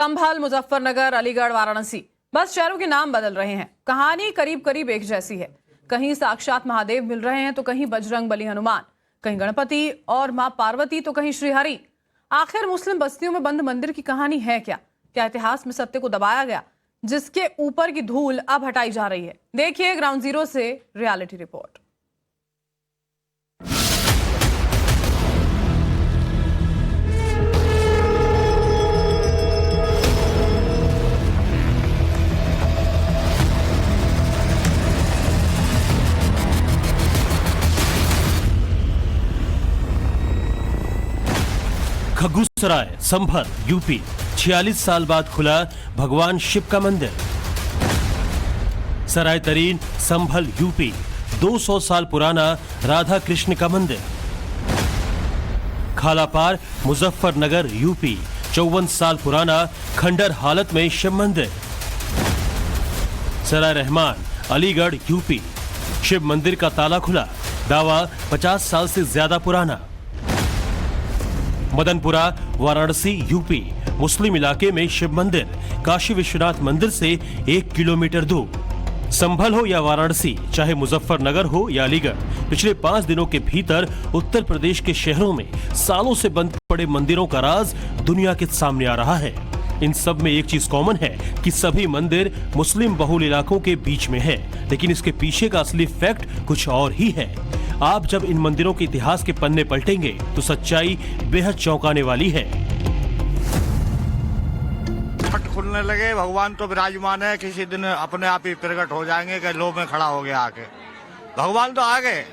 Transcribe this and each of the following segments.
संभल, मुजफ्फरनगर, अलीगढ़, वाराणसी, बस शहरों के नाम बदल रहे हैं। कहानी करीब करीब एक जैसी है। कहीं साक्षात महादेव मिल रहे हैं तो कहीं बजरंग बली हनुमान, कहीं गणपति और मां पार्वती तो कहीं श्रीहरि। आखिर मुस्लिम बस्तियों में बंद मंदिर की कहानी है क्या? क्या इतिहास में सत्य को दबाया गया जिसके ऊपर की धूल अब हटाई जा रही है? देखिए ग्राउंड जीरो से रियलिटी रिपोर्ट। खग्गूसराय, संभल, यूपी। 46 साल बाद खुला भगवान शिव का मंदिर। सराय तरीन, संभल, यूपी। 200 साल पुराना राधा कृष्ण का मंदिर। खालापार, मुजफ्फरनगर, यूपी। 54 साल पुराना खंडर हालत में शिव मंदिर। सराय रहमान, अलीगढ़, यूपी। शिव मंदिर का ताला खुला, दावा 50 साल से ज्यादा पुराना। मदनपुरा, वाराणसी, यूपी। मुस्लिम इलाके में शिव मंदिर काशी विश्वनाथ मंदिर से 1 किलोमीटर दूर। संभल हो या वाराणसी, चाहे मुजफ्फरनगर हो या अलीगढ़, पिछले 5 दिनों के भीतर उत्तर प्रदेश के शहरों में सालों से बंद पड़े मंदिरों का राज दुनिया के सामने आ रहा है। इन सब में एक चीज कॉमन है कि सभी मंदिर मुस्लिम बहुल इलाकों के बीच में है, लेकिन इसके पीछे का असली फैक्ट कुछ और ही है। आप जब इन मंदिरों के इतिहास के पन्ने पलटेंगे तो सच्चाई बेहद चौंकाने वाली है। पट खुलने लगे, भगवान तो विराजमान है, किसी दिन अपने आप ही प्रकट हो जाएंगे कि लो में खड़ा हो गया आके। भगवान तो आ गए।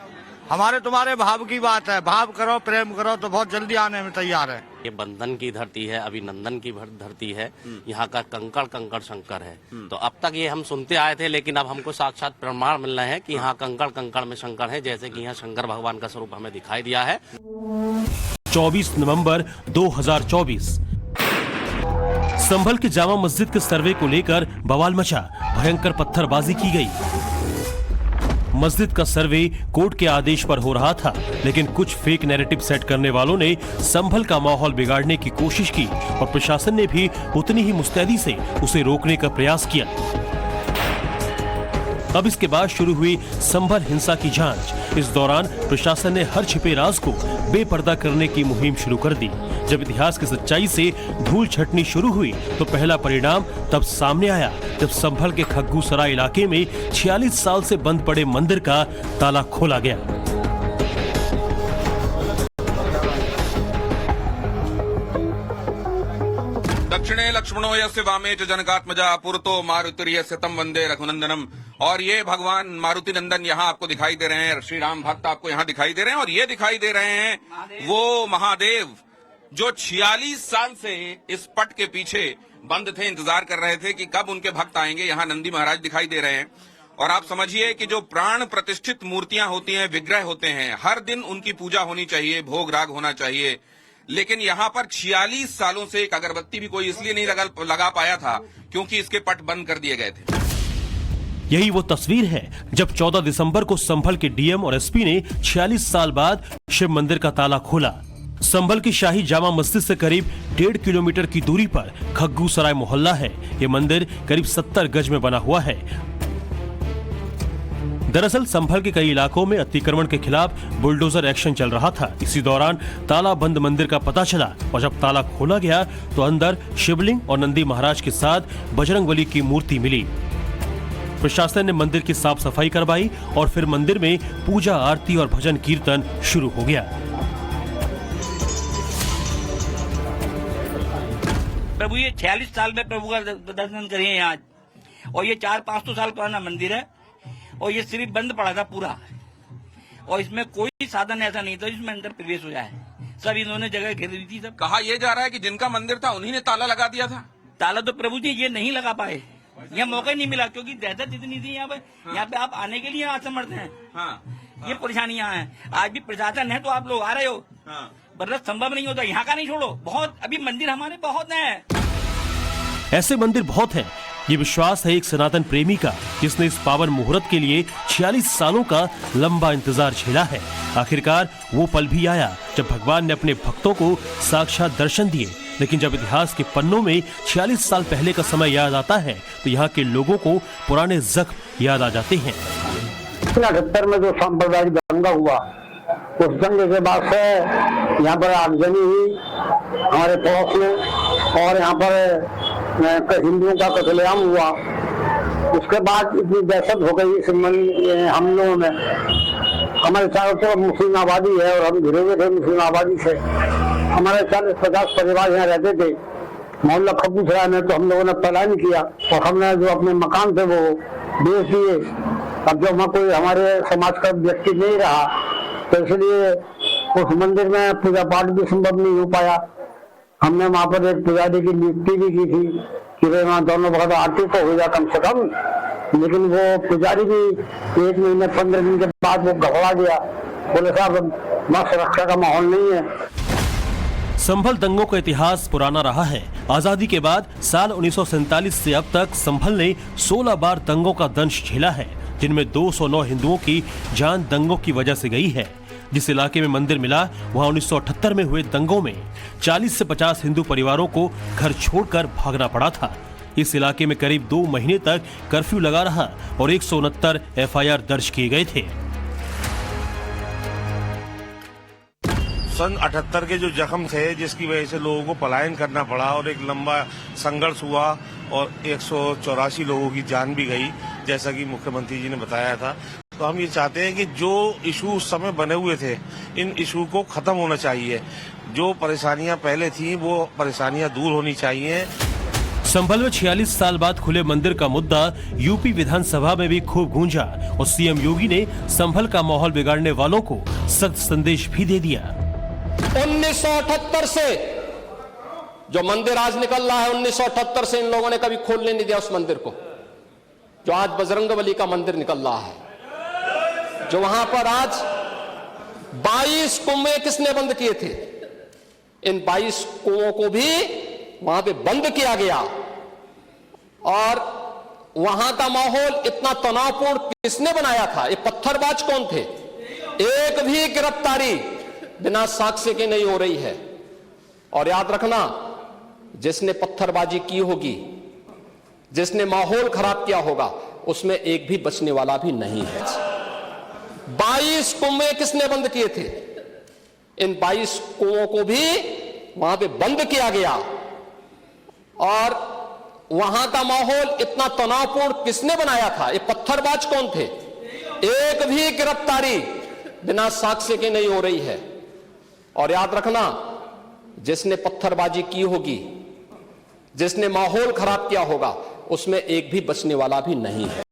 हमारे तुम्हारे भाव की बात है, भाव करो, प्रेम करो तो बहुत जल्दी आने में तैयार है। ये बंधन की धरती है, अभिनंदन की धरती है। यहाँ का कंकड़ कंकड़ शंकर है। तो अब तक ये हम सुनते आए थे, लेकिन अब हमको साक्षात प्रमाण मिल रहे हैं कि यहाँ कंकड़ कंकड़ में शंकर है, जैसे कि यहाँ शंकर भगवान का स्वरूप हमें दिखाई दिया है। 24 नवंबर 2024 संभल के जामा मस्जिद के सर्वे को लेकर बवाल मचा, भयंकर पत्थरबाजी की गई। मस्जिद का सर्वे कोर्ट के आदेश पर हो रहा था, लेकिन कुछ फेक नैरेटिव सेट करने वालों ने संभल का माहौल बिगाड़ने की कोशिश की और प्रशासन ने भी उतनी ही मुस्तैदी से उसे रोकने का प्रयास किया। अब इसके बाद शुरू हुई संभल हिंसा की जांच। इस दौरान प्रशासन ने हर छिपे राज को बेपर्दा करने की मुहिम शुरू कर दी। जब इतिहास की सच्चाई से धूल छटनी शुरू हुई तो पहला परिणाम तब सामने आया जब संभल के खग्गूसराय इलाके में 46 साल से बंद पड़े मंदिर का ताला खोला गया। दक्षिणे लक्ष्मणो यस्य वामे च जनकात्मजा पुरतो मारुतिर्यस्य तं वंदे रघुनंदनम। और ये भगवान मारुति नंदन यहाँ आपको दिखाई दे रहे हैं, श्री राम भक्त आपको यहाँ दिखाई दे रहे हैं, और ये दिखाई दे रहे हैं वो महादेव जो 46 साल से इस पट के पीछे बंद थे, इंतजार कर रहे थे कि कब उनके भक्त आएंगे। यहाँ नंदी महाराज दिखाई दे रहे हैं। और आप समझिए कि जो प्राण प्रतिष्ठित मूर्तियां होती हैं, विग्रह होते हैं, हर दिन उनकी पूजा होनी चाहिए, भोग राग होना चाहिए। लेकिन यहाँ पर 46 सालों से एक अगरबत्ती भी कोई इसलिए नहीं लगा पाया था क्योंकि इसके पट बंद कर दिए गए थे। यही वो तस्वीर है जब 14 दिसंबर को संभल के डीएम और एसपी ने 46 साल बाद शिव मंदिर का ताला खोला। संभल की शाही जामा मस्जिद से करीब 1.5 किलोमीटर की दूरी पर खग्गूसराय मोहल्ला है। ये मंदिर करीब 70 गज में बना हुआ है। दरअसल संभल के कई इलाकों में अतिक्रमण के खिलाफ बुलडोजर एक्शन चल रहा था। इसी दौरान ताला बंद मंदिर का पता चला और जब ताला खोला गया तो अंदर शिवलिंग और नंदी महाराज के साथ बजरंग बली की मूर्ति मिली। प्रशासन ने मंदिर की साफ सफाई करवाई और फिर मंदिर में पूजा, आरती और भजन कीर्तन शुरू हो गया। प्रभु ये 46 साल में प्रभु का दर्शन करिए यहाँ, और ये 400-500 साल पुराना मंदिर है और ये सिर्फ बंद पड़ा था पूरा, और इसमें कोई साधन ऐसा नहीं था जिसमें अंदर प्रवेश हो जाए। सब इन्होंने जगह घेर दी थी। सब कहा यह जा रहा है कि जिनका मंदिर था उन्हीं ने ताला लगा दिया था। ताला तो प्रभु जी ये नहीं लगा पाए, यहाँ मौका ही नहीं मिला क्योंकि दहशत इतनी थी यहाँ पे। यहाँ पे आप आने के लिए असमर्थ हैं। ये परेशानियां हैं। आज भी प्रशासन है तो आप लोग आ रहे हो, बरस संभव नहीं होता। यहाँ का नहीं छोड़ो, बहुत अभी मंदिर हमारे बहुत हैं। ऐसे मंदिर बहुत हैं। ये विश्वास है एक सनातन प्रेमी का जिसने इस पावन मुहूर्त के लिए 46 सालों का लंबा इंतजार झेला है। आखिरकार वो पल भी आया जब भगवान ने अपने भक्तों को साक्षात दर्शन दिए। लेकिन जब इतिहास के पन्नों में 46 साल पहले का समय याद आता है तो यहाँ के लोगों को पुराने जख्म याद आ जाते हैं। 1978 में जो सांप्रदायिक दंगा हुआ, उस दंगे के बाद से यहाँ पर आगजनी हुई हमारे पड़ोस में, और यहाँ पर हिंदुओं का कत्लेआम हुआ। उसके बाद इतनी दहशत हो गई इस हमलों में। हमारे चारों तरफ मुस्लिम आबादी है और हम घिरे हुए थे मुस्लिम आबादी से। हमारे 40-50 परिवार यहाँ रहते थे। मोहल्ला खबूसराय में तो हम लोगों ने पलायन किया और हमने जो अपने मकान थे वो बेच दिए। अब जब वहाँ कोई हमारे समाज का व्यक्ति नहीं रहा तो इसलिए उस मंदिर में पूजा पाठ भी संभव नहीं हो पाया। हमने वहाँ पर एक पुजारी की नियुक्ति भी की थी कि भाई वहाँ दोनों वक्त आरती तो हो जाए कम से कम, लेकिन वो पुजारी भी 1 महीने 15 दिन के बाद वो घबरा गया। बोले साहब वहाँ सुरक्षा का माहौल नहीं है। संभल दंगों का इतिहास पुराना रहा है। आजादी के बाद साल 1947 से अब तक संभल ने 16 बार दंगों का दंश झेला है, जिनमें 209 हिंदुओं की जान दंगों की वजह से गई है। जिस इलाके में मंदिर मिला वहां 1978 में हुए दंगों में 40 से 50 हिंदू परिवारों को घर छोड़कर भागना पड़ा था। इस इलाके में करीब 2 महीने तक कर्फ्यू लगा रहा और 169 एफआईआर दर्ज किए गए थे। सन 78 के जो जख्म थे जिसकी वजह से लोगों को पलायन करना पड़ा और एक लंबा संघर्ष हुआ और 184 लोगों की जान भी गई, जैसा कि मुख्यमंत्री जी ने बताया था। तो हम ये चाहते हैं कि जो इशू उस समय बने हुए थे, इन इशू को खत्म होना चाहिए। जो परेशानियां पहले थी वो परेशानियां दूर होनी चाहिए। संभल में 46 साल बाद खुले मंदिर का मुद्दा यूपी विधानसभा में भी खूब गूंजा और सीएम योगी ने संभल का माहौल बिगाड़ने वालों को सख्त संदेश भी दे दिया। 1978 से जो मंदिर आज निकल रहा है, 1978 से इन लोगों ने कभी खोलने नहीं दिया उस मंदिर को। जो आज बजरंगबली का मंदिर निकल रहा है, जो वहां पर आज 22 कुएं किसने बंद किए थे, इन 22 कुओं को भी वहां पे बंद किया गया। और वहां का माहौल इतना तनावपूर्ण किसने बनाया था? ये पत्थरबाज कौन थे? एक भी गिरफ्तारी बिना साक्ष्य के नहीं हो रही है। और याद रखना, जिसने पत्थरबाजी की होगी, जिसने माहौल खराब किया होगा, उसमें एक भी बचने वाला भी नहीं है। 22 कुएं किसने बंद किए थे? इन 22 कुओं को भी वहां पे बंद किया गया। और वहां का माहौल इतना तनावपूर्ण किसने बनाया था? ये पत्थरबाज कौन थे? एक भी गिरफ्तारी बिना साक्ष्य के नहीं हो रही है। और याद रखना, जिसने पत्थरबाजी की होगी, जिसने माहौल खराब किया होगा, उसमें एक भी बचने वाला भी नहीं है।